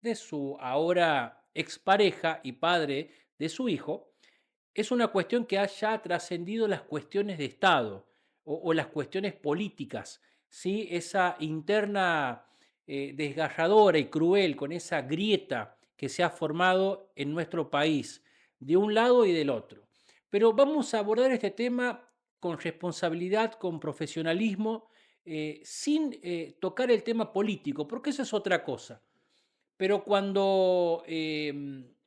de su ahora expareja y padre de su hijo, es una cuestión que ha ya trascendido las cuestiones de Estado o las cuestiones políticas, ¿sí? Esa interna desgarradora y cruel con esa grieta que se ha formado en nuestro país, de un lado y del otro. Pero vamos a abordar este tema con responsabilidad, con profesionalismo, sin tocar el tema político, porque eso es otra cosa. Pero cuando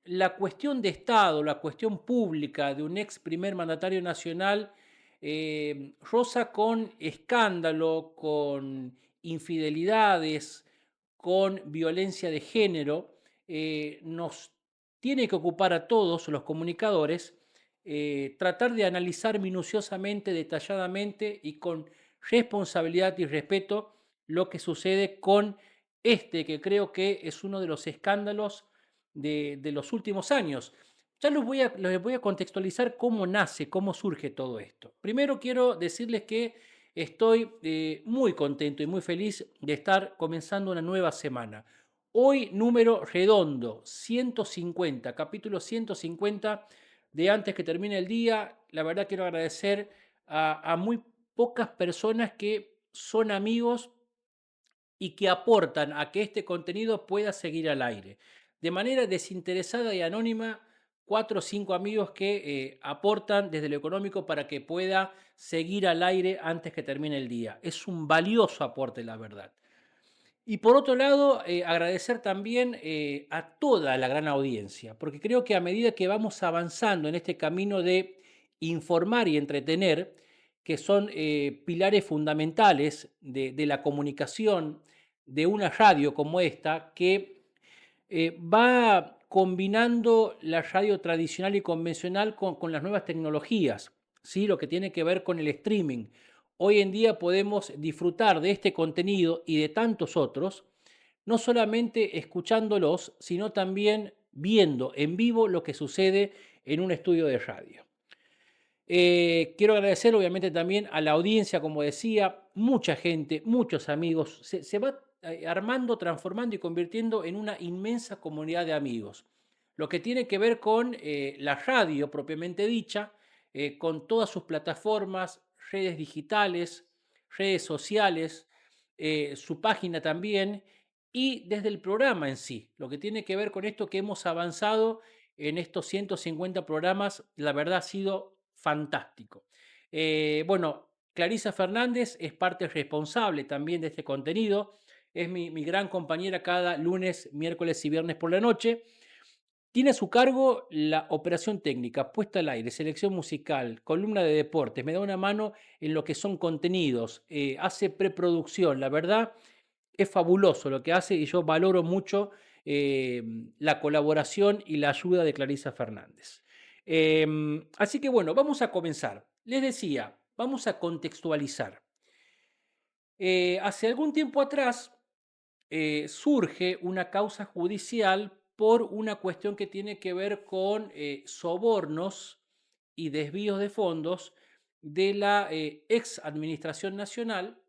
la cuestión de Estado, la cuestión pública de un ex primer mandatario nacional roza con escándalo, con infidelidades, con violencia de género, nos tiene que ocupar a todos los comunicadores tratar de analizar minuciosamente, detalladamente y con responsabilidad y respeto lo que sucede con este, que creo que es uno de los escándalos de los últimos años. Ya les voy a contextualizar cómo nace, cómo surge todo esto. Primero quiero decirles que estoy muy contento y muy feliz de estar comenzando una nueva semana. Hoy número redondo, 150, capítulo 150 de antes que termine el día. La verdad quiero agradecer a muy pocas personas que son amigos y que aportan a que este contenido pueda seguir al aire. De manera desinteresada y anónima, 4 o 5 amigos que aportan desde lo económico para que pueda seguir al aire antes que termine el día. Es un valioso aporte, la verdad. Y por otro lado, agradecer también a toda la gran audiencia, porque creo que a medida que vamos avanzando en este camino de informar y entretener, que son pilares fundamentales de la comunicación de una radio como esta, que va combinando la radio tradicional y convencional con las nuevas tecnologías, ¿sí? Lo que tiene que ver con el streaming. Hoy en día podemos disfrutar de este contenido y de tantos otros, no solamente escuchándolos, sino también viendo en vivo lo que sucede en un estudio de radio. Quiero agradecer obviamente también a la audiencia, como decía, mucha gente, muchos amigos, se va armando, transformando y convirtiendo en una inmensa comunidad de amigos. Lo que tiene que ver con la radio propiamente dicha, con todas sus plataformas, redes digitales, redes sociales, su página también, y desde el programa en sí, lo que tiene que ver con esto que hemos avanzado en estos 150 programas, la verdad ha sido fantástico. Bueno, Clarisa Fernández es parte responsable también de este contenido, es mi gran compañera cada lunes, miércoles y viernes por la noche. Tiene a su cargo la operación técnica, puesta al aire, selección musical, columna de deportes, me da una mano en lo que son contenidos, hace preproducción, la verdad es fabuloso lo que hace y yo valoro mucho eh, la colaboración y la ayuda de Clarisa Fernández. Así que bueno, vamos a comenzar. Les decía, vamos a contextualizar. Hace algún tiempo atrás surge una causa judicial por una cuestión que tiene que ver con sobornos y desvíos de fondos de la ex Administración Nacional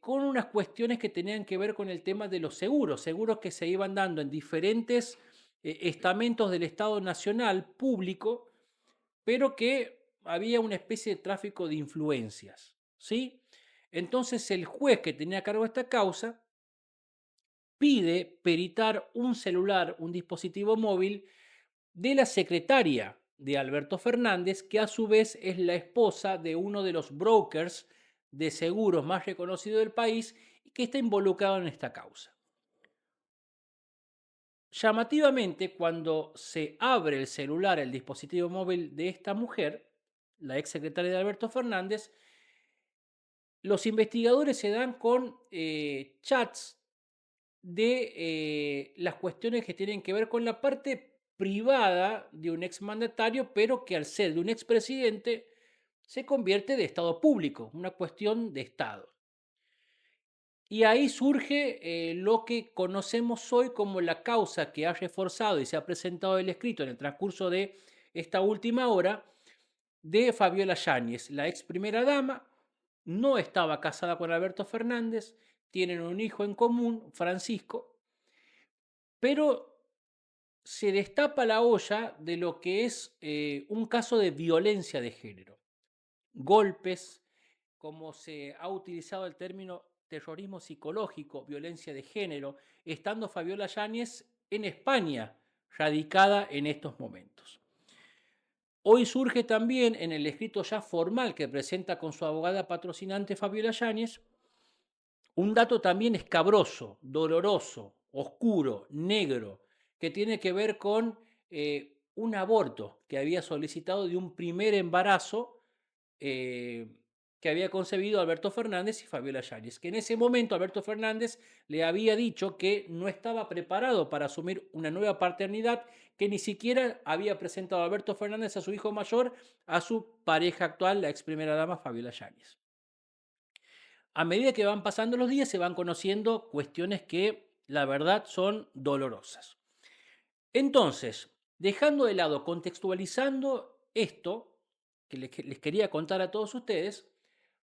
con unas cuestiones que tenían que ver con el tema de los seguros, seguros que se iban dando en diferentes estamentos del Estado Nacional público, pero que había una especie de tráfico de influencias, ¿sí? Entonces el juez que tenía a cargo esta causa pide peritar un celular, un dispositivo móvil de la secretaria de Alberto Fernández, que a su vez es la esposa de uno de los brokers de seguros más reconocidos del país y que está involucrado en esta causa. Llamativamente, cuando se abre el celular, el dispositivo móvil de esta mujer, la ex secretaria de Alberto Fernández, los investigadores se dan con chats de las cuestiones que tienen que ver con la parte privada de un exmandatario, pero que al ser de un expresidente se convierte de Estado público, una cuestión de Estado. Y ahí surge lo que conocemos hoy como la causa que ha reforzado y se ha presentado el escrito en el transcurso de esta última hora de Fabiola Yáñez, la ex primera dama, no estaba casada con Alberto Fernández, tienen un hijo en común, Francisco, pero se destapa la olla de lo que es un caso de violencia de género. Golpes, como se ha utilizado el término terrorismo psicológico, violencia de género, estando Fabiola Yáñez en España, radicada en estos momentos. Hoy surge también en el escrito ya formal que presenta con su abogada patrocinante Fabiola Yáñez un dato también escabroso, doloroso, oscuro, negro, que tiene que ver con un aborto que había solicitado de un primer embarazo eh, que había concebido Alberto Fernández y Fabiola Yáñez, que en ese momento Alberto Fernández le había dicho que no estaba preparado para asumir una nueva paternidad, que ni siquiera había presentado Alberto Fernández a su hijo mayor, a su pareja actual, la ex primera dama Fabiola Yáñez. A medida que van pasando los días se van conociendo cuestiones que la verdad son dolorosas. Entonces, dejando de lado, contextualizando esto que les quería contar a todos ustedes,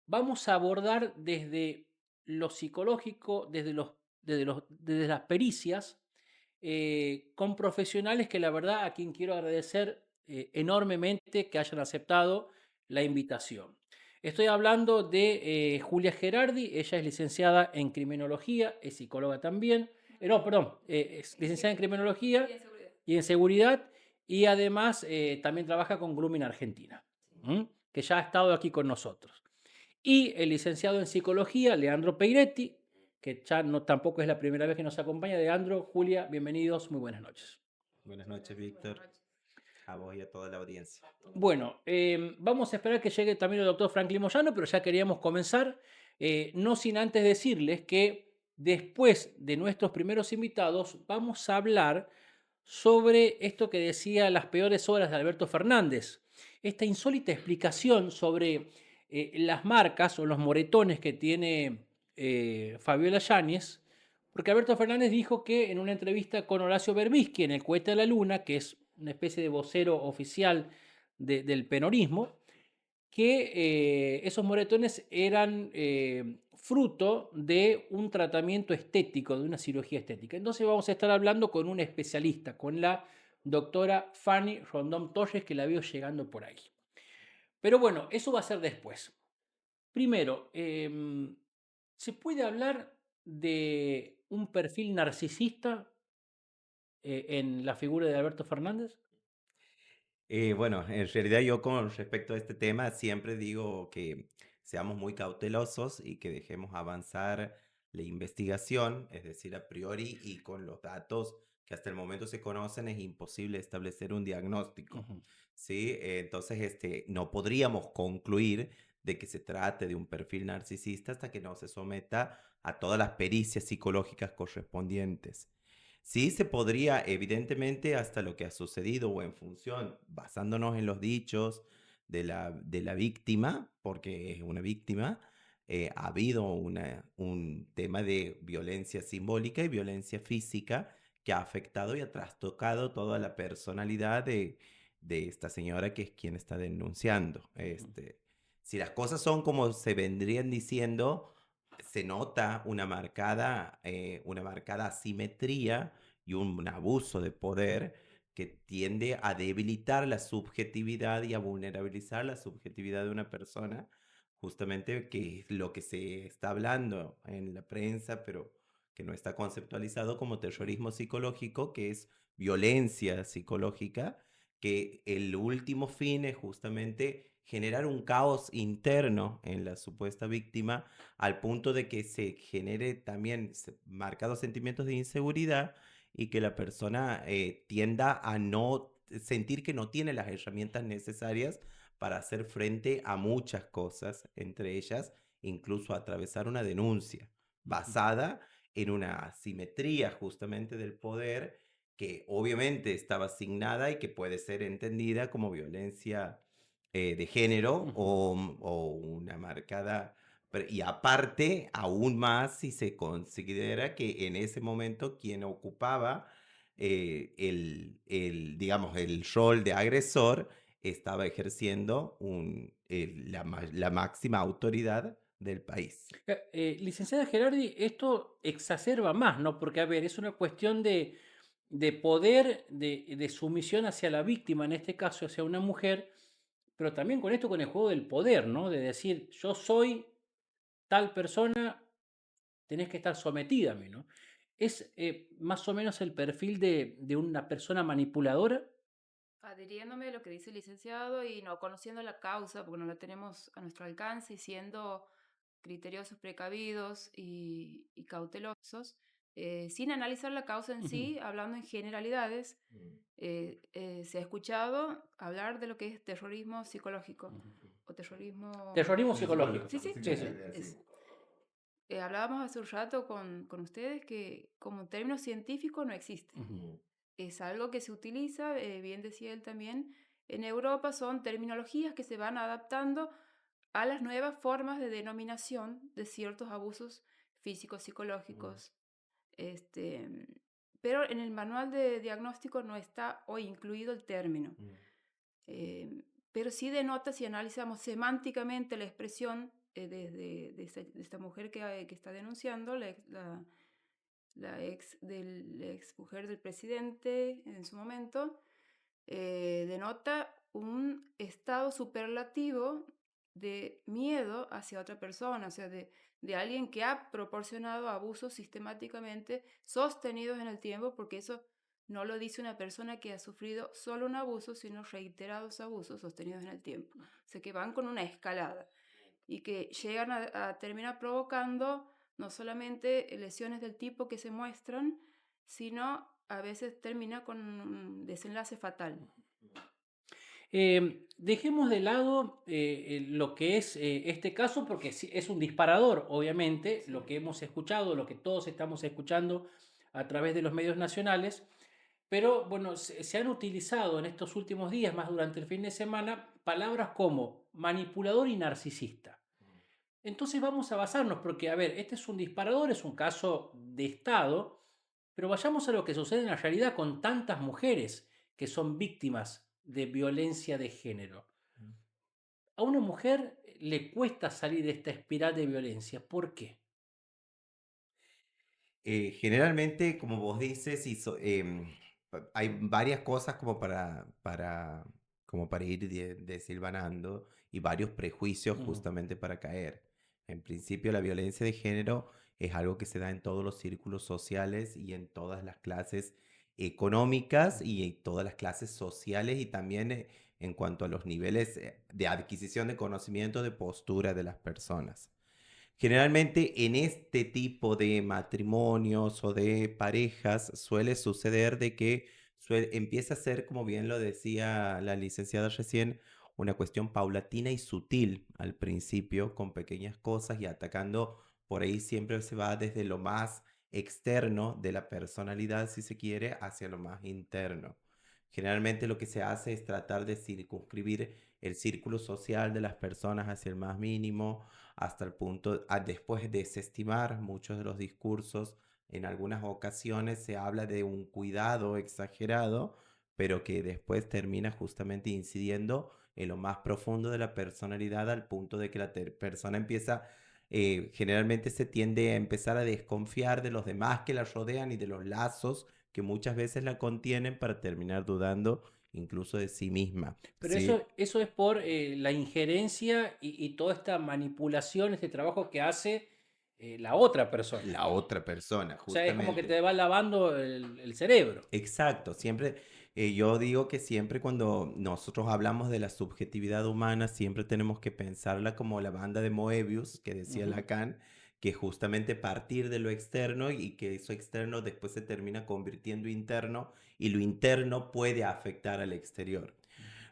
vamos a abordar desde lo psicológico, desde las pericias, con profesionales que la verdad a quien quiero agradecer enormemente que hayan aceptado la invitación. Estoy hablando de Julia Gerardi, ella es licenciada en criminología, es psicóloga también, no, perdón, es licenciada en criminología y en seguridad y además también trabaja con Grooming Argentina, que ya ha estado aquí con nosotros. Y el licenciado en psicología, Leandro Peiretti, que ya no, tampoco es la primera vez que nos acompaña. Leandro, Julia, bienvenidos, muy buenas noches. Buenas noches, Víctor, a vos y a toda la audiencia. Bueno, vamos a esperar que llegue también el doctor Franklin Moyano, pero ya queríamos comenzar, no sin antes decirles que después de nuestros primeros invitados vamos a hablar sobre esto que decía las peores horas de Alberto Fernández, esta insólita explicación sobre las marcas o los moretones que tiene Fabiola Yáñez, porque Alberto Fernández dijo que en una entrevista con Horacio Berbisky en El Cohete de la Luna, que es una especie de vocero oficial del peronismo, que esos moretones eran fruto de un tratamiento estético, de una cirugía estética. Entonces vamos a estar hablando con un especialista, con la doctora Fanny Rondón Torres, que la veo llegando por ahí. Pero bueno, eso va a ser después. Primero, ¿se puede hablar de un perfil narcisista en la figura de Alberto Fernández? Bueno, en realidad yo con respecto a este tema siempre digo que seamos muy cautelosos y que dejemos avanzar la investigación, es decir, a priori y con los datos que hasta el momento se conocen es imposible establecer un diagnóstico, Ujú, ¿sí? Entonces, no podríamos concluir de que se trate de un perfil narcisista hasta que no se someta a todas las pericias psicológicas correspondientes. Sí se podría, evidentemente, hasta lo que ha sucedido o en función, basándonos en los dichos de la víctima, porque es una víctima, ha habido un tema de violencia simbólica y violencia física que ha afectado y ha trastocado toda la personalidad de esta señora que es quien está denunciando. ujú, Si las cosas son como se vendrían diciendo, se nota una marcada asimetría y un abuso de poder que tiende a debilitar la subjetividad y a vulnerabilizar la subjetividad de una persona, justamente que es lo que se está hablando en la prensa, pero que no está conceptualizado como terrorismo psicológico, que es violencia psicológica, que el último fin es justamente generar un caos interno en la supuesta víctima al punto de que se genere también marcados sentimientos de inseguridad y que la persona tienda a no sentir que no tiene las herramientas necesarias para hacer frente a muchas cosas, entre ellas incluso atravesar una denuncia ujú, basada en una asimetría justamente del poder que obviamente estaba asignada y que puede ser entendida como violencia de género ujú. o una marcada y aparte, aún más si se considera que en ese momento quien ocupaba digamos, el rol de agresor estaba ejerciendo la máxima autoridad del país. Licenciada Gerardi, esto exacerba más, ¿no? Porque, a ver, es una cuestión de, de poder, de sumisión hacia la víctima, en este caso hacia una mujer, pero también con esto, con el juego del poder, ¿no? De decir, yo soy tal persona, tenés que estar sometida a mí, ¿no? ¿Es más o menos el perfil de una persona manipuladora? Adhiriéndome a lo que dice el licenciado y no conociendo la causa, porque no la tenemos a nuestro alcance, y siendo criteriosos, precavidos y cautelosos, sin analizar la causa en Ujú, sí, hablando en generalidades, Mm, se ha escuchado hablar de lo que es terrorismo psicológico ujú. o terrorismo... Terrorismo sí, psicológico. Sí, sí, Sí, sí. es. Hablábamos hace un rato con ustedes que como término científico no existe. Ujú, mm, Es algo que se utiliza, bien decía él también, en Europa son terminologías que se van adaptando a las nuevas formas de denominación de ciertos abusos físicos, mm, psicológicos. Este, pero en el manual de diagnóstico no está hoy incluido el término. mm, Pero sí denota, si analizamos semánticamente la expresión de esta mujer que está denunciando, la ex mujer del presidente en su momento, denota un estado superlativo de miedo hacia otra persona, o sea, de alguien que ha proporcionado abusos sistemáticamente sostenidos en el tiempo, porque eso no lo dice una persona que ha sufrido solo un abuso, sino reiterados abusos sostenidos en el tiempo. O sea, que van con una escalada y que llegan a terminar provocando no solamente lesiones del tipo que se muestran, sino a veces termina con un desenlace fatal. Dejemos de lado lo que es este caso, porque es un disparador, obviamente, Sí. lo que hemos escuchado, lo que todos estamos escuchando a través de los medios nacionales, pero bueno, se han utilizado en estos últimos días, más durante el fin de semana, palabras como manipulador y narcisista. Entonces vamos a basarnos, porque a ver, este es un disparador, es un caso de Estado, pero vayamos a lo que sucede en la realidad con tantas mujeres que son víctimas de violencia de género. mm. A una mujer le cuesta salir de esta espiral de violencia. ¿Por qué? Generalmente, como vos dices, hay varias cosas como para ir desilvanando y varios prejuicios Ujú, justamente para caer. En principio, la violencia de género es algo que se da en todos los círculos sociales y en todas las clases económicas y en todas las clases sociales y también en cuanto a los niveles de adquisición de conocimiento, de postura de las personas. Generalmente en este tipo de matrimonios o de parejas suele suceder de que empieza a ser, como bien lo decía la licenciada recién, una cuestión paulatina y sutil al principio, con pequeñas cosas y atacando, por ahí siempre se va desde lo más externo de la personalidad, si se quiere, hacia lo más interno. Generalmente lo que se hace es tratar de circunscribir el círculo social de las personas hacia el más mínimo, hasta el punto, después de desestimar muchos de los discursos. En algunas ocasiones se habla de un cuidado exagerado, pero que después termina justamente incidiendo en lo más profundo de la personalidad al punto de que la persona empieza, generalmente se tiende a empezar a desconfiar de los demás que la rodean y de los lazos que muchas veces la contienen para terminar dudando incluso de sí misma. pero Sí, eso es por la injerencia y toda esta manipulación, este trabajo que hace la otra persona. la otra persona, O sea, es como que justamente. te va lavando el cerebro. Exacto, siempre, yo digo que siempre cuando nosotros hablamos de la subjetividad humana, siempre tenemos que pensarla como la banda de Moebius, que decía Ujú. Lacan, que justamente partir de lo externo y que eso externo después se termina convirtiendo interno y lo interno puede afectar al exterior.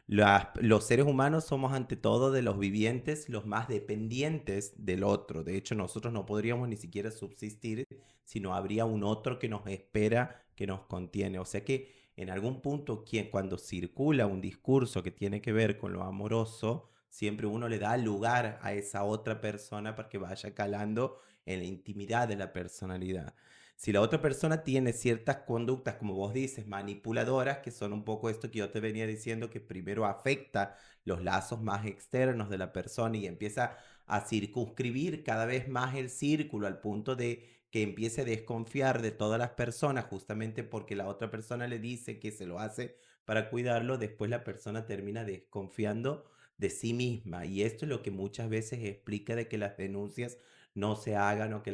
Los seres humanos somos ante todo de los vivientes los más dependientes del otro. De hecho, nosotros no podríamos ni siquiera subsistir si no habría un otro que nos espera, que nos contiene. O sea que en algún punto, cuando circula un discurso que tiene que ver con lo amoroso, siempre uno le da lugar a esa otra persona para que vaya calando en la intimidad de la personalidad. Si la otra persona tiene ciertas conductas, como vos dices, manipuladoras, que son un poco esto que yo te venía diciendo, que primero afecta los lazos más externos de la persona y empieza a circunscribir cada vez más el círculo al punto de que empiece a desconfiar de todas las personas justamente porque la otra persona le dice que se lo hace para cuidarlo, después la persona termina desconfiando de sí misma. Y esto es lo que muchas veces explica de que las denuncias no se hagan o que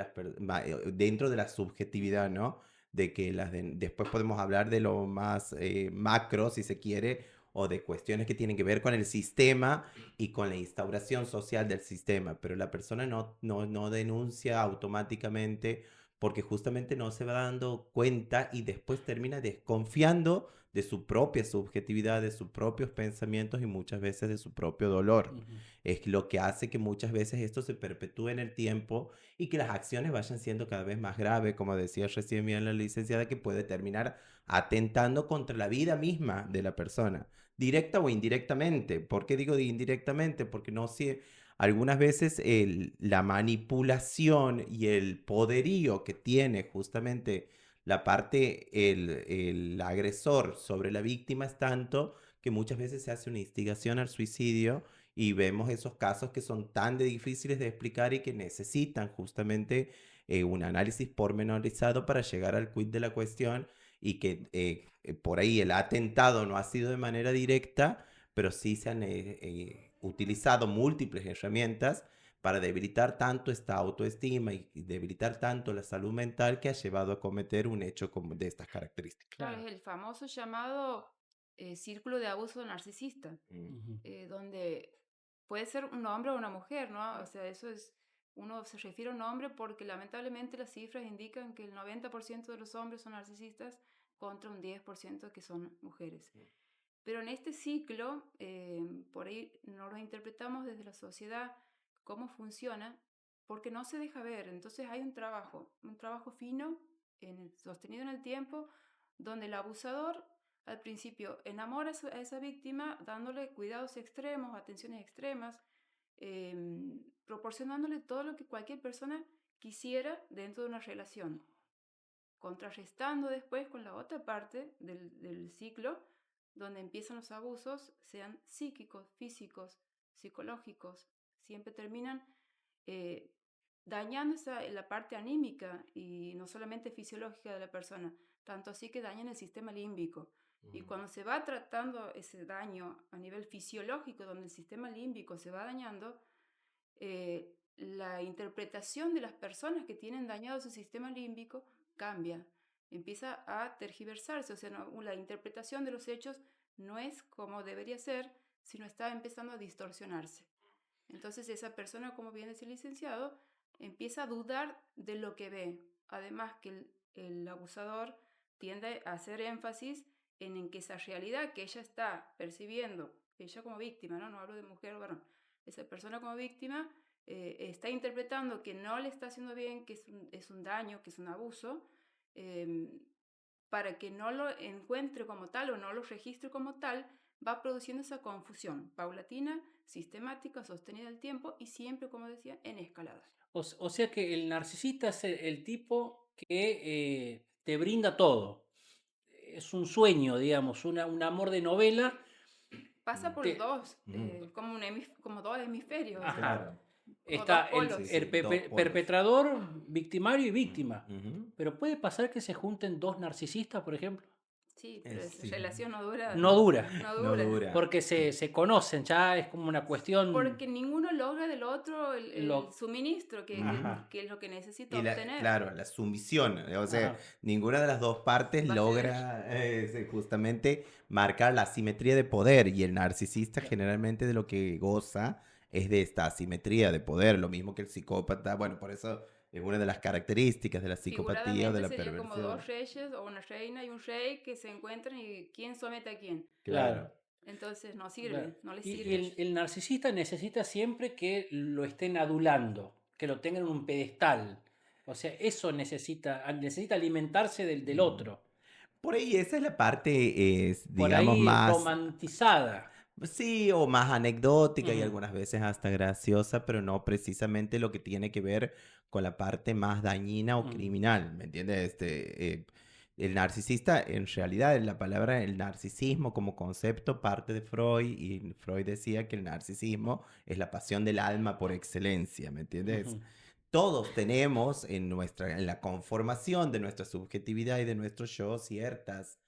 dentro de la subjetividad, ¿no? De que después podemos hablar de lo más macro, si se quiere, o de cuestiones que tienen que ver con el sistema y con la instauración social del sistema, pero la persona no denuncia automáticamente porque justamente no se va dando cuenta y después termina desconfiando de su propia subjetividad, de sus propios pensamientos y muchas veces de su propio dolor. Ujú. Es lo que hace que muchas veces esto se perpetúe en el tiempo y que las acciones vayan siendo cada vez más graves, como decía recién bien la licenciada, que puede terminar atentando contra la vida misma de la persona, directa o indirectamente. ¿Por qué digo indirectamente? Porque no sé, algunas veces la manipulación y el poderío que tiene justamente la parte, el agresor sobre la víctima es tanto que muchas veces se hace una instigación al suicidio y vemos esos casos que son tan difíciles de explicar y que necesitan justamente un análisis pormenorizado para llegar al quid de la cuestión y que por ahí el atentado no ha sido de manera directa, pero sí se han utilizado múltiples herramientas para debilitar tanto esta autoestima y debilitar tanto la salud mental que ha llevado a cometer un hecho de estas características. Claro, Claro. es el famoso llamado círculo de abuso narcisista, Mm. Ujú. donde puede ser un hombre o una mujer, ¿no? O sea, eso es, uno se refiere a un hombre porque lamentablemente las cifras indican que el 90% de los hombres son narcisistas contra un 10% que son mujeres. Pero en este ciclo, por ahí no lo interpretamos desde la sociedad cómo funciona, porque no se deja ver. Entonces hay un trabajo fino, sostenido en el tiempo, donde el abusador al principio enamora a esa víctima dándole cuidados extremos, atenciones extremas, proporcionándole todo lo que cualquier persona quisiera dentro de una relación, contrarrestando después con la otra parte del ciclo, donde empiezan los abusos, sean psíquicos, físicos, psicológicos, siempre terminan eh, dañando la parte anímica y no solamente fisiológica de la persona, tanto así que dañan el sistema límbico. Y Mm. cuando se va tratando ese daño a nivel fisiológico, donde el sistema límbico se va dañando, la interpretación de las personas que tienen dañado su sistema límbico cambia, empieza a tergiversarse, o sea, la interpretación de los hechos no es como debería ser, sino está empezando a distorsionarse. Entonces esa persona, como bien dice el licenciado, empieza a dudar de lo que ve. Además que el abusador tiende a hacer énfasis en que esa realidad que ella está percibiendo, ella como víctima, no hablo de mujer o varón, esa persona como víctima está interpretando que no le está haciendo bien, que es un daño, que es un abuso, eh, para que no lo encuentre como tal o no lo registre como tal, va produciendo esa confusión paulatina, sistemática, sostenida el tiempo y siempre, como decía, en escalada. O sea que el narcisista es el tipo que te brinda todo. Es un sueño, digamos, un amor de novela. Pasa por Te- dos, Mm. como, como dos hemisferios, o sea, Ajá. Claro. o dos Está Sí, polos. sí, dos polos. perpetrador, victimario y víctima. Ujú. Pero puede pasar que se junten dos narcisistas, por ejemplo. Sí, pero esa Sí. relación no dura, No dura, no No dura. dura. porque se conocen, ya es como una cuestión. Porque ninguno logra del otro el Lo, suministro Ujú. que es lo que necesita Y obtener. claro, la sumisión, o sea, ajá. ninguna de las dos partes Va a ceder. logra justamente marcar la asimetría de poder y el narcisista generalmente de lo que goza es de esta asimetría de poder, lo mismo que el psicópata, bueno, por eso es una de las características de la psicopatía o de Figuradamente la sería como perversión. dos reyes o una reina y un rey que se encuentran y quién somete a quién. Claro, Claro. Entonces no claro. sirve, no les Y sirve. el narcisista necesita siempre que lo estén adulando, que lo tengan en un pedestal. O sea, eso necesita alimentarse del Mm. otro. Por ahí esa es la parte, Por digamos, ahí más. romantizada. Sí, o más anecdótica y Ujú, algunas veces hasta graciosa, pero no precisamente lo que tiene que ver con la parte más dañina o ujú, criminal, ¿me entiendes? El narcisista, en realidad, la palabra el narcisismo como concepto parte de Freud y Freud decía que el narcisismo es la pasión del alma por excelencia, ¿me entiendes? ujú. todos tenemos en la conformación de nuestra subjetividad y de nuestro yo ciertas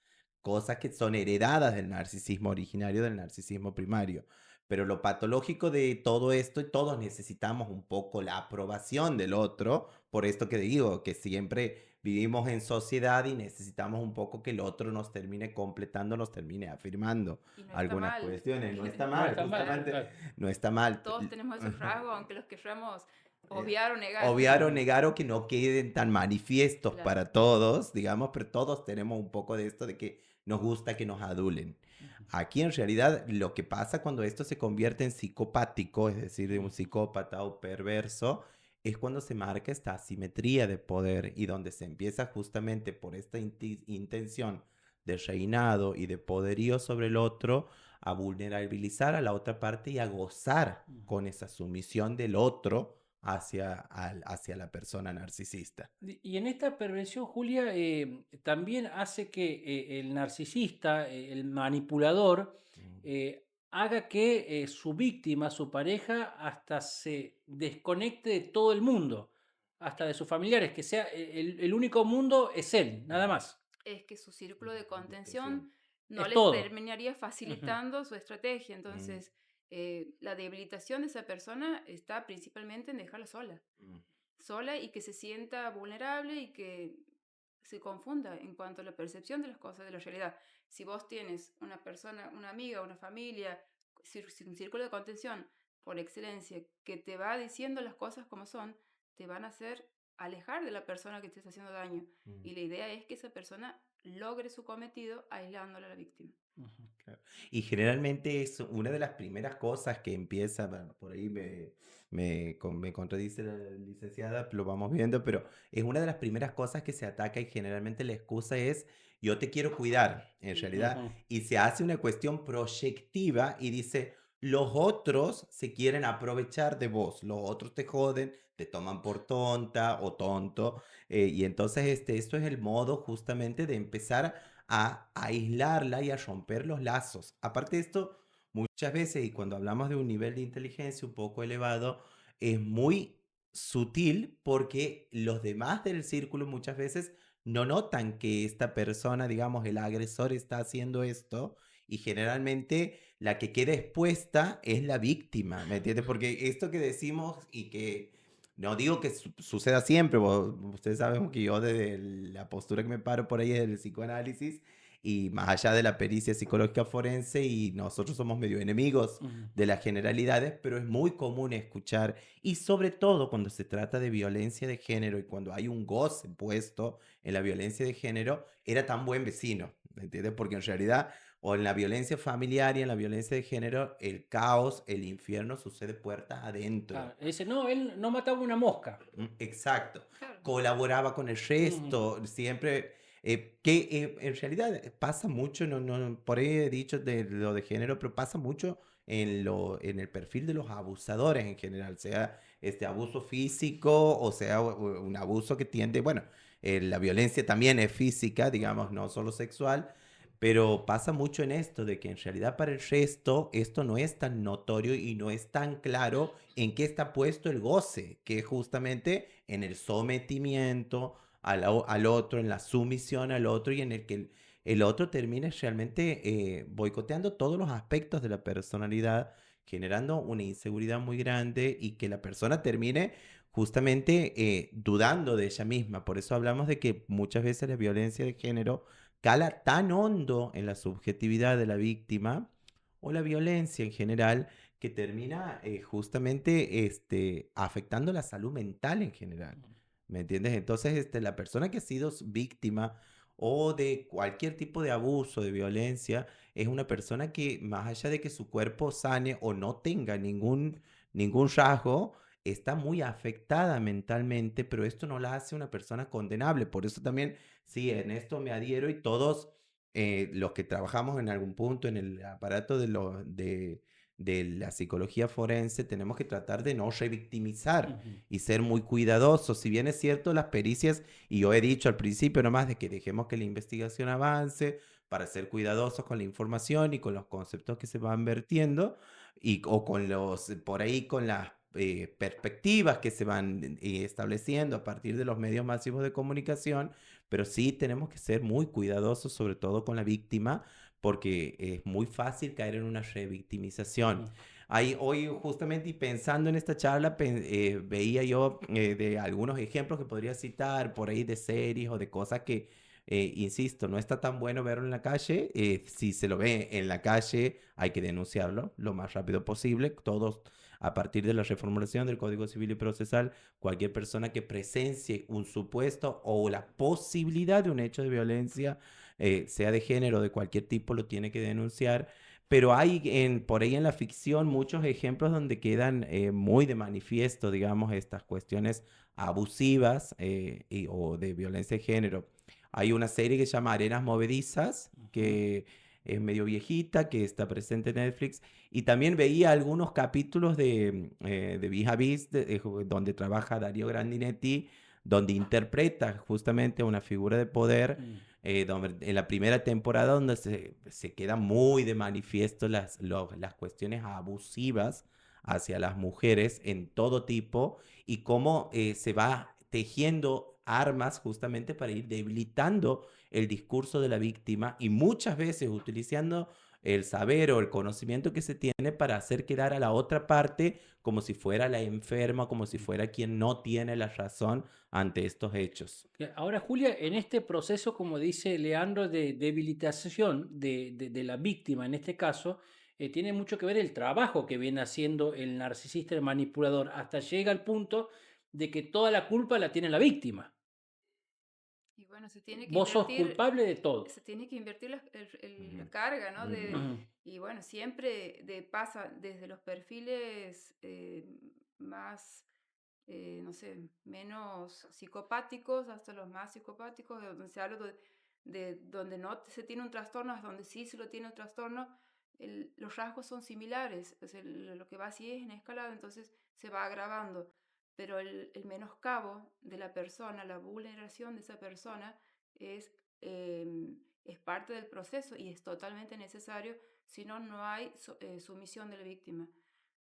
cosas que son heredadas del narcisismo originario, del narcisismo primario. Pero lo patológico de todo esto, y todos necesitamos un poco la aprobación del otro, por esto que digo, que siempre vivimos en sociedad y necesitamos un poco que el otro nos termine completando, nos termine afirmando Y no está algunas mal. cuestiones. No está No mal, está mal, Claro, justamente, claro. no está mal. todos tenemos esos rasgos, aunque los querramos Eh, obviar o negar. Obviar o negar o que no queden tan manifiestos Claro. para todos, digamos, pero todos tenemos un poco de esto de que nos gusta que nos adulen. Ujú, Aquí en realidad lo que pasa cuando esto se convierte en psicopático, es decir, de un ujú, psicópata o perverso, es cuando se marca esta asimetría de poder y donde se empieza justamente por esta intención de reinado y de poderío sobre el otro a vulnerabilizar a la otra parte y a gozar ujú. con esa sumisión del otro hacia la persona narcisista. Y en esta perversión, Julia, también hace que el narcisista, el manipulador, Mm. haga que su víctima, su pareja, hasta se desconecte de todo el mundo, hasta de sus familiares, que sea el único mundo es él, nada Ujú. más. Es que su círculo de Expresión. contención no Es les todo. terminaría Ujú, facilitando su estrategia. Mm, Entonces, la debilitación de esa persona está principalmente en dejarla sola. mm, Sola y que se sienta vulnerable y que se confunda en cuanto a la percepción de las cosas, de la realidad. Si vos tienes una persona, una amiga, una familia, un círculo de contención por excelencia que te va diciendo las cosas como son, te van a hacer alejar de la persona que te está haciendo daño. mm. Y la idea es que esa persona logre su cometido aislándola a la víctima. ujú. Claro. Y generalmente es una de las primeras cosas que empieza, bueno, por ahí me contradice la licenciada, lo vamos viendo, pero es una de las primeras cosas que se ataca y generalmente la excusa es yo te quiero cuidar, en realidad, Ujú. y se hace una cuestión proyectiva y dice, los otros se quieren aprovechar de vos, los otros te joden, te toman por tonta o tonto, y entonces esto es el modo justamente de empezar a aislarla y a romper los lazos. Aparte de esto, muchas veces, y cuando hablamos de un nivel de inteligencia un poco elevado, es muy sutil porque los demás del círculo muchas veces no notan que esta persona, digamos, el agresor está haciendo esto y generalmente la que queda expuesta es la víctima, ¿me entiendes? Porque esto que decimos y que no digo que suceda siempre, ustedes saben que yo desde la postura que me paro por ahí es del psicoanálisis y más allá de la pericia psicológica forense y nosotros somos medio enemigos Ujú. de las generalidades, pero es muy común escuchar y sobre todo cuando se trata de violencia de género y cuando hay un goce puesto en la violencia de género, era tan buen vecino, ¿me entiendes? Porque en realidad o en la violencia familiar y en la violencia de género, el caos, el infierno sucede puertas adentro. Claro, dice, no, él no mataba una mosca. Exacto. Claro. Colaboraba con el Ujú, resto, siempre, que en realidad pasa mucho, por ahí he dicho de lo de género, pero pasa mucho en el perfil de los abusadores en general, sea este abuso físico o sea un abuso que tiende, bueno, la violencia también es física, digamos, no solo sexual, pero pasa mucho en esto, de que en realidad para el resto esto no es tan notorio y no es tan claro en qué está puesto el goce, que es justamente en el sometimiento al otro, en la sumisión al otro y en el que el otro termine realmente boicoteando todos los aspectos de la personalidad, generando una inseguridad muy grande y que la persona termine justamente dudando de ella misma. Por eso hablamos de que muchas veces la violencia de género cala tan hondo en la subjetividad de la víctima o la violencia en general que termina justamente afectando la salud mental en general. ujú. ¿Me entiendes? Entonces, la persona que ha sido víctima o de cualquier tipo de abuso, de violencia, es una persona que más allá de que su cuerpo sane o no tenga ningún rasgo, está muy afectada mentalmente, pero esto no la hace una persona condenable. Por eso también, sí, en esto me adhiero y todos los que trabajamos en algún punto en el aparato de la psicología forense, tenemos que tratar de no revictimizar Ujú. y ser muy cuidadosos. Si bien es cierto, las pericias, y yo he dicho al principio nomás de que dejemos que la investigación avance para ser cuidadosos con la información y con los conceptos que se van vertiendo, y, o con por ahí con las perspectivas que se van estableciendo a partir de los medios masivos de comunicación, pero sí tenemos que ser muy cuidadosos, sobre todo con la víctima, porque es muy fácil caer en una revictimización. Mm. Hoy justamente y pensando en esta charla, veía yo de algunos ejemplos que podría citar por ahí de series o de cosas que, insisto, no está tan bueno verlo en la calle. Si se lo ve en la calle, hay que denunciarlo lo más rápido posible. Todos, a partir de la reformulación del Código Civil y Procesal, cualquier persona que presencie un supuesto o la posibilidad de un hecho de violencia, sea de género o de cualquier tipo, lo tiene que denunciar. Pero hay por ahí en la ficción muchos ejemplos donde quedan muy de manifiesto, digamos, estas cuestiones abusivas o de violencia de género. Hay una serie que se llama Arenas Movedizas, Ujú. que es medio viejita, que está presente en Netflix. Y también veía algunos capítulos de Vis a Vis, donde trabaja Darío Grandinetti, donde interpreta justamente una figura de poder, Mm. en la primera temporada donde se queda muy de manifiesto las cuestiones abusivas hacia las mujeres en todo tipo y cómo se va tejiendo armas justamente para ir debilitando el discurso de la víctima y muchas veces utilizando el saber o el conocimiento que se tiene para hacer quedar a la otra parte como si fuera la enferma, como si Mm. fuera quien no tiene la razón ante estos hechos. Ahora, Julia, en este proceso, como dice Leandro, de debilitación de la víctima, en este caso, tiene mucho que ver el trabajo que viene haciendo el narcisista, el manipulador, hasta llega al punto de que toda la culpa la tiene la víctima. Y bueno, se tiene que Vos sos invertir, culpable de todo. se tiene que invertir la Ujú, carga, ¿no? ujú, Ujú. Y bueno, siempre pasa desde los perfiles más, no sé, menos psicopáticos hasta los más psicopáticos, de donde se habla de donde no se tiene un trastorno, hasta donde sí se lo tiene un trastorno, los rasgos son similares, o sea, lo que va así es en escalada, entonces se va agravando, pero el menoscabo de la persona, la vulneración de esa persona es, es parte del proceso y es totalmente necesario, si no, no hay sumisión de la víctima.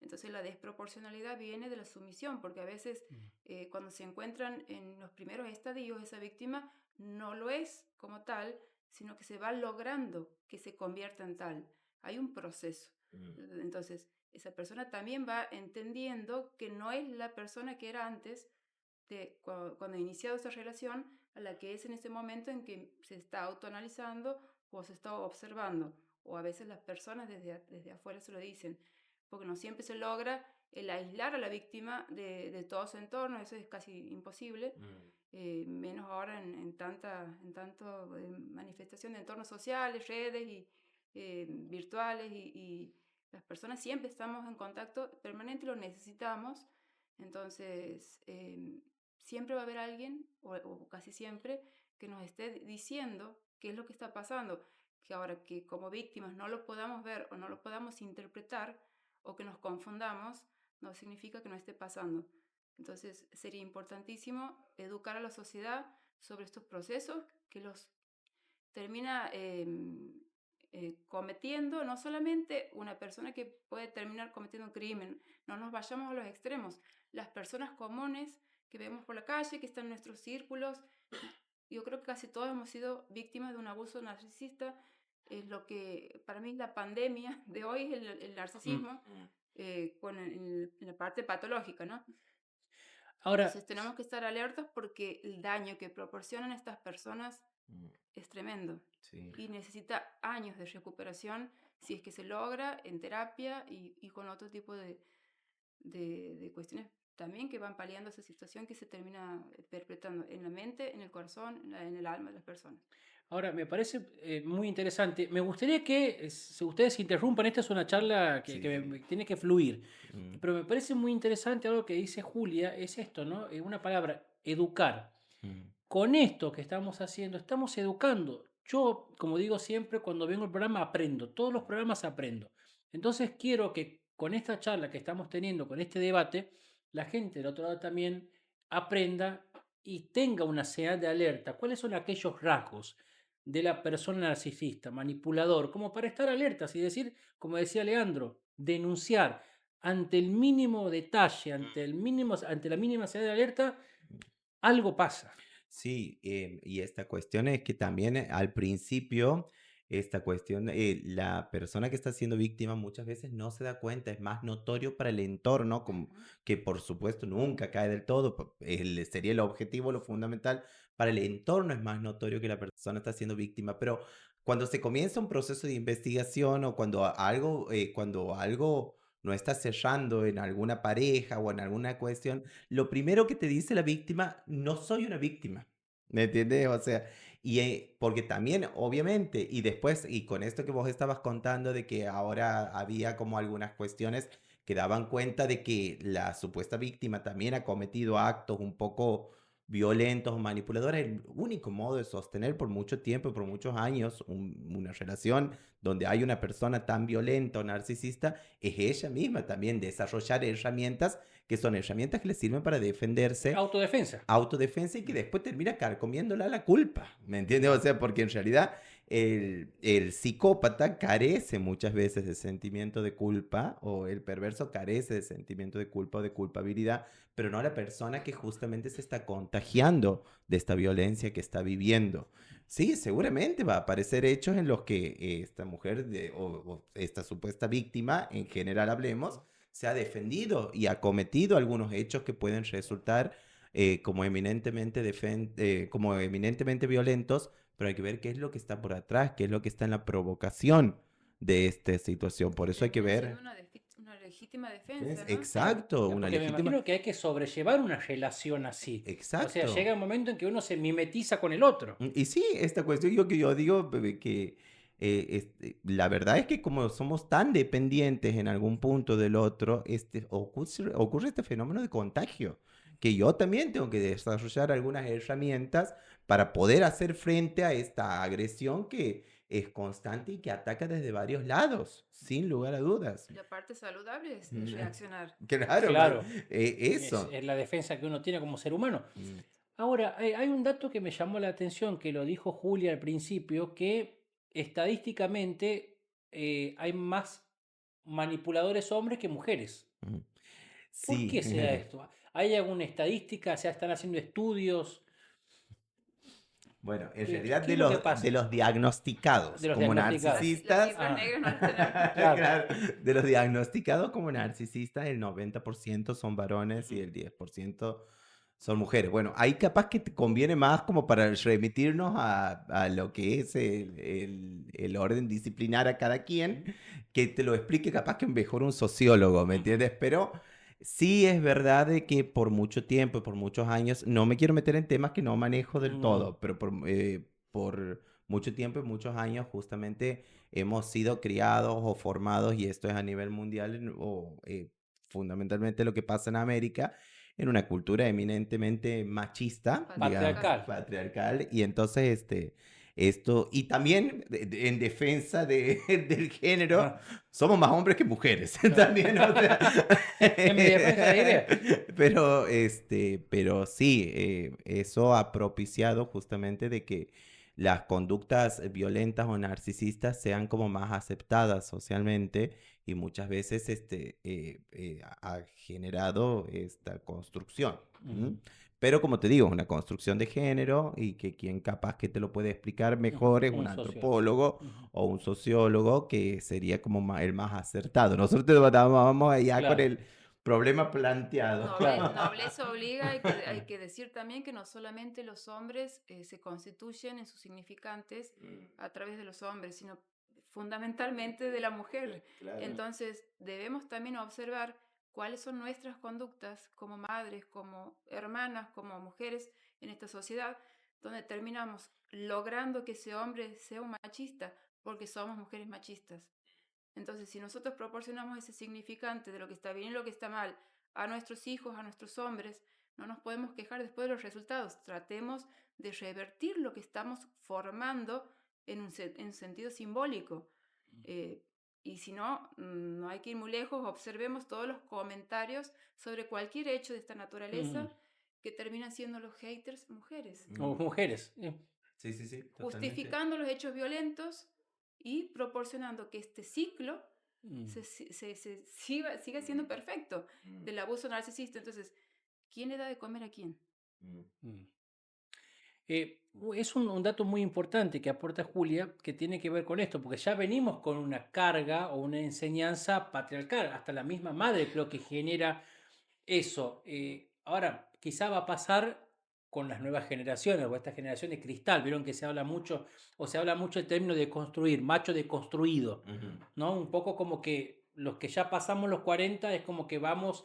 Entonces la desproporcionalidad viene de la sumisión, porque a veces Mm. cuando se encuentran en los primeros estadios esa víctima no lo es como tal, sino que se va logrando que se convierta en tal. Hay un proceso. mm, Entonces, esa persona también va entendiendo que no es la persona que era antes de cuando ha iniciado esa relación a la que es en ese momento en que se está autoanalizando o se está observando. O a veces las personas desde afuera se lo dicen, porque no siempre se logra el aislar a la víctima de todo su entorno, eso es casi imposible, mm, menos ahora en tanto manifestación de entornos sociales, redes y virtuales y las personas siempre estamos en contacto permanente, lo necesitamos, entonces siempre va a haber alguien, o casi siempre, que nos esté diciendo qué es lo que está pasando, que ahora que como víctimas no lo podamos ver o no lo podamos interpretar o que nos confundamos, no significa que no esté pasando. Entonces sería importantísimo educar a la sociedad sobre estos procesos que los termina cometiendo no solamente una persona que puede terminar cometiendo un crimen, no nos vayamos a los extremos, las personas comunes que vemos por la calle, que están en nuestros círculos, yo creo que casi todos hemos sido víctimas de un abuso narcisista, es lo que para mí la pandemia de hoy es el mm, narcisismo, mm, en la parte patológica, ¿no? Ahora, Entonces tenemos que estar alertas porque el daño que proporcionan estas personas mm, es tremendo sí. y necesita años de recuperación si es que se logra en terapia y con otro tipo de cuestiones también que van paliando esa situación que se termina perpetrando en la mente, en el corazón, en el alma de las personas. ahora, me parece muy interesante. Me gustaría que ustedes interrumpan. Esta es una charla que, Sí, sí. me tiene que fluir. Mm, Pero me parece muy interesante algo que dice Julia, es esto, ¿no? Una palabra, educar. mm, Con esto que estamos haciendo, estamos educando. Yo, como digo siempre, cuando vengo al programa aprendo. Todos los programas aprendo. Entonces quiero que con esta charla que estamos teniendo, con este debate, la gente del otro lado también aprenda y tenga una señal de alerta. ¿Cuáles son aquellos rasgos de la persona narcisista, manipulador, como para estar alertas y decir, como decía Leandro, denunciar? ante el mínimo detalle, ante la mínima señal de alerta, algo pasa. Sí, y esta cuestión es que también al principio, esta cuestión, la persona que está siendo víctima muchas veces no se da cuenta, es más notorio para el entorno, como Ujú. que por supuesto nunca cae del todo, sería el objetivo, lo fundamental, para el entorno es más notorio que la persona está siendo víctima, pero cuando se comienza un proceso de investigación o cuando algo no está cerrando en alguna pareja o en alguna cuestión, lo primero que te dice la víctima, no soy una víctima. ¿Me entiendes? O sea, porque también, obviamente, y después, y con esto que vos estabas contando de que ahora había como algunas cuestiones que daban cuenta de que la supuesta víctima también ha cometido actos un poco violentos o manipuladores, el único modo de sostener por mucho tiempo y por muchos años una relación donde hay una persona tan violenta o narcisista es ella misma también desarrollar herramientas que son herramientas que le sirven para defenderse, Autodefensa. autodefensa y que después termina carcomiéndola la culpa, ¿me entiendes? O sea, porque en realidad el psicópata carece muchas veces de sentimiento de culpa o el perverso carece de sentimiento de culpa o de culpabilidad, pero no la persona que justamente se está contagiando de esta violencia que está viviendo. Sí, seguramente va a aparecer hechos en los que esta mujer o esta supuesta víctima, en general hablemos, se ha defendido y ha cometido algunos hechos que pueden resultar como eminentemente violentos, pero hay que ver qué es lo que está por atrás, qué es lo que está en la provocación de esta situación. Por Que eso hay que termina siendo ver. una legítima defensa, ¿no? Claro, Exacto, una porque me legítima. imagino que hay que sobrellevar una relación así. O sea, Exacto. llega un momento en que uno se mimetiza con el otro. Y sí, esta cuestión yo digo que la verdad es que como somos tan dependientes en algún punto del otro, ocurre este fenómeno de contagio, que yo también tengo que desarrollar algunas herramientas para poder hacer frente a esta agresión que es constante y que ataca desde varios lados, sin lugar a dudas. Y la parte saludable es reaccionar. Claro, Claro, eso. es la defensa que uno tiene como ser humano. Mm, Ahora, hay un dato que me llamó la atención, que lo dijo Julia al principio, que estadísticamente hay más manipuladores hombres que mujeres. mm. ¿Por Sí. qué se da esto? ¿Hay alguna estadística? ¿Se están haciendo estudios? Bueno, en ¿Qué, realidad qué es lo que de pasa los diagnosticados de los como diagnosticados? Las narcisistas, cifras Ah, negras no las tenemos. claro. claro, de los diagnosticados como narcisistas, el 90% son varones y Ujú. el 10% son mujeres. Bueno, ahí capaz que te conviene más como para remitirnos a lo que es el orden disciplinar a cada quien, que te lo explique capaz que mejor un sociólogo, ¿me Ujú. entiendes? Pero sí es verdad de que por mucho tiempo, por muchos años, no me quiero meter en temas que no manejo del Mm, todo, pero por mucho tiempo y muchos años justamente hemos sido criados o formados, y esto es a nivel mundial, fundamentalmente lo que pasa en América, en una cultura eminentemente machista, digamos, Patriarcal. patriarcal. patriarcal, y entonces esto, y también en defensa del género, Ah, somos más hombres que mujeres claro. también, o sea, En mi defensa diré. pero sí, eso ha propiciado justamente de que las conductas violentas o narcisistas sean como más aceptadas socialmente y muchas veces ha generado esta construcción. ¿M? Ujú, Pero como te digo, es una construcción de género y que quien capaz que te lo puede explicar ujú. mejor es un Un sociólogo. antropólogo Ujú. o un sociólogo que sería como el más acertado. Nosotros vamos allá con Claro, el problema planteado. claro. Nobleza obliga, hay que decir también que no solamente los hombres se constituyen en sus significantes a través de los hombres, sino fundamentalmente de la mujer. Claro. Entonces, debemos también observar cuáles son nuestras conductas como madres, como hermanas, como mujeres en esta sociedad, donde terminamos logrando que ese hombre sea un machista, porque somos mujeres machistas. Entonces, si nosotros proporcionamos ese significante de lo que está bien y lo que está mal a nuestros hijos, a nuestros hombres, no nos podemos quejar después de los resultados. Tratemos de revertir lo que estamos formando en un sentido simbólico. Eh, y si no, no hay que ir muy lejos, observemos todos los comentarios sobre cualquier hecho de esta Ujú. naturaleza que terminan siendo los haters mujeres, O mujeres. Sí, sí, sí, totalmente. justificando los hechos violentos y proporcionando que este ciclo Mm, siga siendo perfecto del abuso narcisista. Entonces, ¿quién le da de comer a quién? mm. Es un dato muy importante que aporta Julia, que tiene que ver con esto, porque ya venimos con una carga o una enseñanza patriarcal. Hasta la misma madre creo que genera eso. Ahora, quizá va a pasar con las nuevas generaciones o esta generación de cristal. Vieron que se habla mucho, o se habla mucho el término de construir, macho deconstruido, Ujú. ¿no? Un poco como que los que ya pasamos los 40 es como que vamos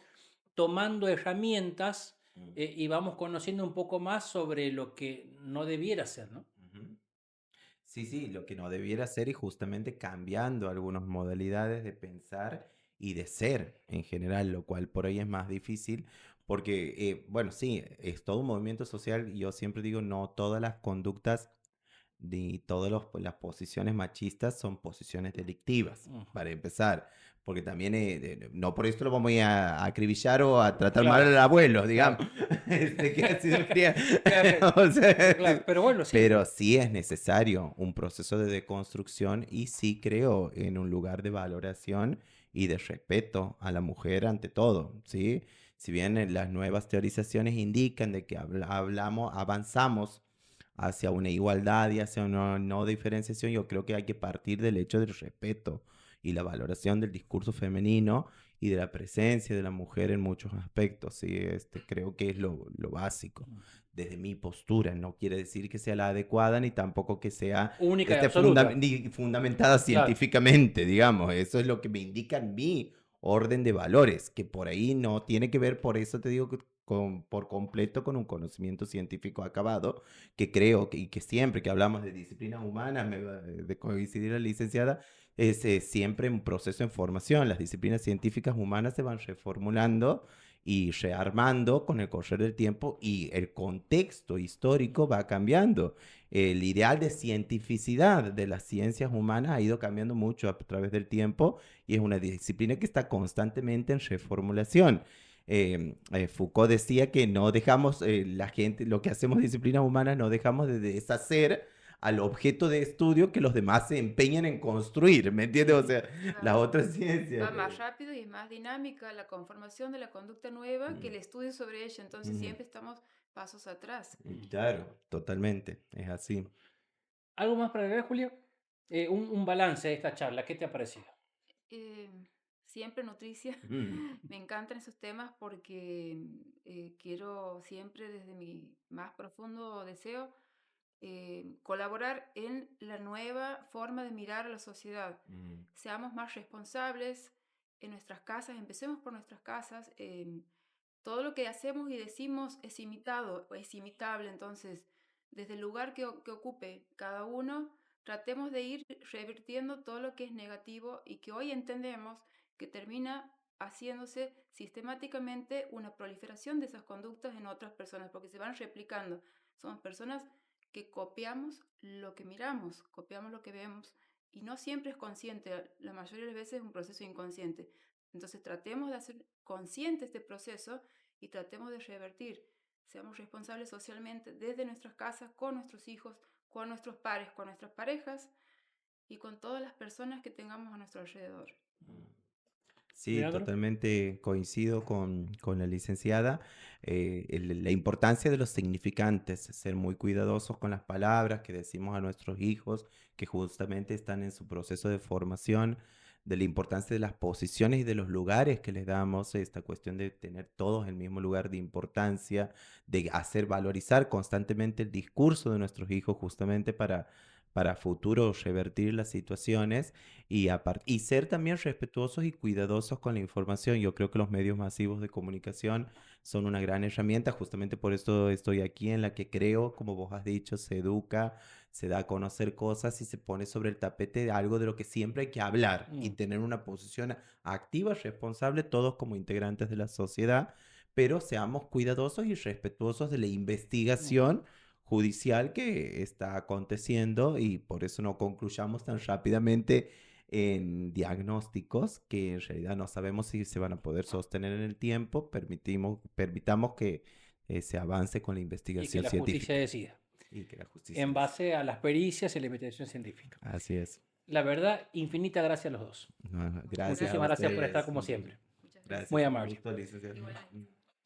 tomando herramientas Mm, y vamos conociendo un poco más sobre lo que no debiera ser, ¿no? ujú. Sí, sí, lo que no debiera ser y justamente cambiando algunas modalidades de pensar y de ser en general, lo cual por ahí es más difícil porque, bueno, sí, es todo un movimiento social y yo siempre digo, no todas las conductas ni todas las posiciones machistas son posiciones delictivas, Mm, para empezar, porque también, no por esto lo vamos a ir a acribillar o a tratar mal claro, al abuelo, digamos, claro. que ha sido criado, Claro, o sea, claro, pero bueno, sí. pero sí es necesario un proceso de deconstrucción y sí creo en un lugar de valoración y de respeto a la mujer ante todo, ¿sí? Si bien las nuevas teorizaciones indican de que avanzamos hacia una igualdad y hacia una no diferenciación, yo creo que hay que partir del hecho del respeto y la valoración del discurso femenino y de la presencia de la mujer en muchos aspectos, ¿sí? Creo que es lo básico desde mi postura. No quiere decir que sea la adecuada ni tampoco que sea Única y absoluta. ni fundamentada Claro. científicamente, digamos. Eso es lo que me indica mi orden de valores, que por ahí no tiene que ver, por eso te digo que por completo con un conocimiento científico acabado, que creo que, y que siempre que hablamos de disciplinas humanas, me va de coincidir la licenciada, es siempre un proceso en formación. Las disciplinas científicas humanas se van reformulando y rearmando con el correr del tiempo y el contexto histórico va cambiando. El ideal de cientificidad de las ciencias humanas ha ido cambiando mucho a través del tiempo y es una disciplina que está constantemente en reformulación. Foucault decía que no dejamos, la gente, lo que hacemos disciplinas humanas, no dejamos de deshacer al objeto de estudio que los demás se empeñan en construir, ¿me entiendes? O Ujú. sea, las Claro. otras ciencias. Va más rápido y es más dinámica la conformación de la conducta nueva que Mm, el estudio sobre ella. Entonces ujú. siempre estamos pasos atrás. Claro, totalmente, es así. ¿Algo más para agregar, Julio? Un balance de esta charla, ¿qué te ha parecido? Eh, Siempre nutricia. Mm, Me encantan esos temas porque quiero siempre desde mi más profundo deseo colaborar en la nueva forma de mirar a la sociedad. mm, Seamos más responsables en nuestras casas, empecemos por nuestras casas. Todo lo que hacemos y decimos es imitado, es imitable, entonces, desde el lugar que ocupe cada uno, tratemos de ir revirtiendo todo lo que es negativo y que hoy entendemos que termina haciéndose sistemáticamente una proliferación de esas conductas en otras personas, porque se van replicando. Somos personas que copiamos lo que miramos, copiamos lo que vemos y no siempre es consciente, la mayoría de las veces es un proceso inconsciente. Entonces tratemos de hacer consciente este proceso y tratemos de revertir. Seamos responsables socialmente desde nuestras casas, con nuestros hijos, con nuestros pares, con nuestras parejas y con todas las personas que tengamos a nuestro alrededor. mm. Sí, Leandro. totalmente coincido con la licenciada. La importancia de los significantes, ser muy cuidadosos con las palabras que decimos a nuestros hijos, que justamente están en su proceso de formación, de la importancia de las posiciones y de los lugares que les damos, esta cuestión de tener todos el mismo lugar de importancia, de hacer valorizar constantemente el discurso de nuestros hijos justamente para futuro revertir las situaciones y ser también respetuosos y cuidadosos con la información. Yo creo que los medios masivos de comunicación son una gran herramienta, justamente por esto estoy aquí, en la que creo, como vos has dicho, se educa, se da a conocer cosas y se pone sobre el tapete algo de lo que siempre hay que hablar y Mm, tener una posición activa, responsable, todos como integrantes de la sociedad, pero seamos cuidadosos y respetuosos de la mm. investigación judicial que está aconteciendo y por eso no concluyamos tan rápidamente en diagnósticos que en realidad no sabemos si se van a poder sostener en el tiempo. Permitamos que se avance con la Y que investigación la justicia científica decida, y que la justicia en decida. base a las pericias y la investigación científica. Así es. La verdad, infinita gracias a los dos. No, gracias a Muchísimas gracias por estar ustedes. como siempre. Muchas gracias. Gracias, Muy un amable. gusto, licenciado.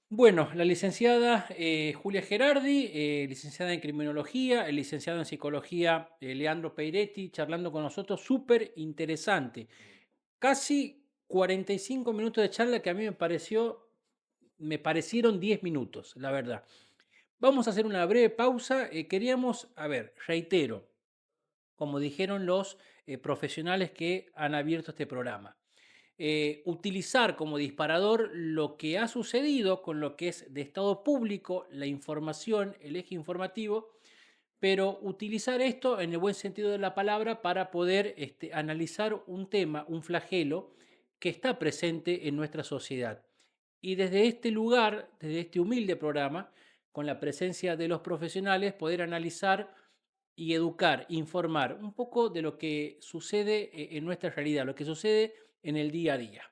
Bueno, la licenciada Julia Gerardi, licenciada en Criminología, el licenciado en Psicología Leandro Peiretti, charlando con nosotros, súper interesante. Casi 45 minutos de charla que a mí me parecieron 10 minutos, la verdad. Vamos a hacer una breve pausa. Queríamos, a ver, reitero, como dijeron los profesionales que han abierto este programa, utilizar como disparador lo que ha sucedido con lo que es de estado público, la información, el eje informativo, pero utilizar esto en el buen sentido de la palabra para poder analizar un tema, un flagelo que está presente en nuestra sociedad. Y desde este lugar, desde este humilde programa, con la presencia de los profesionales, poder analizar y educar, informar un poco de lo que sucede en nuestra realidad, lo que sucede en el día a día.